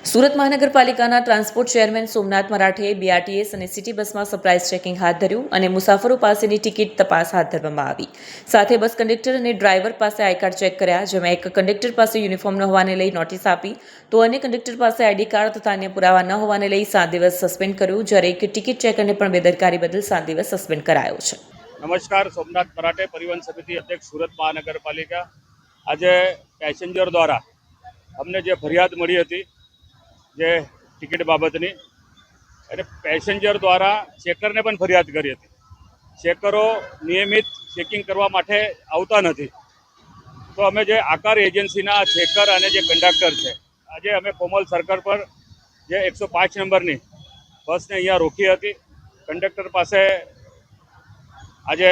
સુરત મહાનગરપાલિકાના transport chairman Somnath મરાઠેએ BRTS અને city બસમાં સરપ્રાઇઝ ચેકિંગ હાથ ધર્યું અને મુસાફરો પાસેની ટિકિટ તપાસ હાથ ધરવામાં આવી. સાથે બસ કંડક્ટર અને ડ્રાઈવર પાસે આઈ કાર્ડ ચેક કર્યા, જેમાં એક કંડક્ટર પાસે યુનિફોર્મ ન હોવાને લઈ નોટિસ આપી તો અન્ય કંડક્ટર પાસે આઈડી કાર્ડ તથા અન્ય પુરાવા ન હોવાને લઈ 7 દિવસ સસ્પેન્ડ કર્યું, જ્યારે એક ટિકિટ ચેકરને પણ બેદરકારી બદલ 7 દિવસ સસ્પેન્ડ કરાયો છે. નમસ્કાર, સોમનાથ મરાઠે, પરિવહન સમિતિ અધ્યક્ષ, સુરત મહાનગરપાલિકા. આજે પેસેન્જર દ્વારા અમને જે ફરિયાદ મળી હતી જે ટિકિટ બાબતની, અને પેસેન્જર દ્વારા ચેકરને પણ ફરિયાદ કરી હતી. ચેકરો નિયમિત ચેકિંગ કરવા માટે આવતા નથી, તો અમે જે આકાર એજન્સીના ચેકર અને જે કંડક્ટર છે, આજે અમે કોમલ સર્કલ પર જે 105 નંબરની બસને અહીંયા રોકી હતી. કંડક્ટર પાસે આજે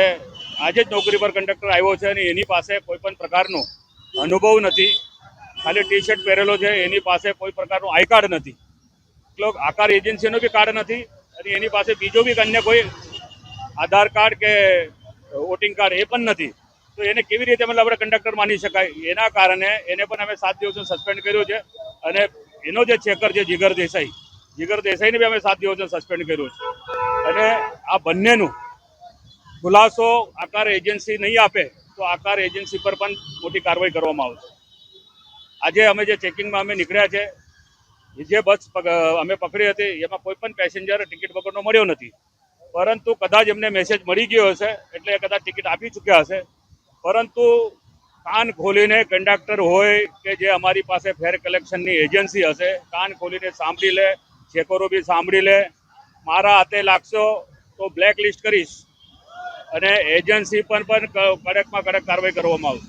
જ નોકરી પર કંડક્ટર આવ્યો છે અને એની પાસે કોઈ પણ પ્રકારનો અનુભવ નથી, ખાલી ટી શર્ટ પહેરેલો છે, એની પાસે કોઈ પ્રકારનું આઈ કાર્ડ નથી, એટલે આકાર એજન્સીનો બી કાર્ડ નથી અને એની પાસે બીજો બી અન્ય કોઈ આધાર કાર્ડ કે વોટિંગ કાર્ડ એ પણ નથી. તો એને કેવી રીતે મતલબ આપણે કંડક્ટર માની શકાય? એના કારણે એને પણ અમે 7 દિવસનો સસ્પેન્ડ કર્યો છે. અને એનો જે ચેકર છે જીગર દેસાઈને બી અમે 7 દિવસનો સસ્પેન્ડ કર્યો છે. અને આ બંનેનું ખુલાસો આકાર એજન્સી નહીં આપે તો આકાર એજન્સી પર પણ મોટી કાર્યવાહી કરવામાં આવશે. આજે અમે જે ચેકિંગમાં અમે નીકળ્યા છે, જે બસ અમે પકડી હતી એમાં કોઈ પણ પેસેન્જર ટિકિટ વગરનો મળ્યો નથી, પરંતુ કદાચ એમને મેસેજ મળી ગયો હશે એટલે કદાચ ટિકિટ આપી ચૂક્યા હશે. પરંતુ કાન ખોલીને કંડક્ટર હોય કે જે અમારી પાસે ફેર કલેક્શનની એજન્સી હશે, કાન ખોલીને સાંભળી લે, ચેકરો બી સાંભળી લે. મારા હાથે લાગશો તો બ્લેક લિસ્ટ કરીશ અને એજન્સી પર પણ કડકમાં કડક કાર્યવાહી કરવામાં આવશે.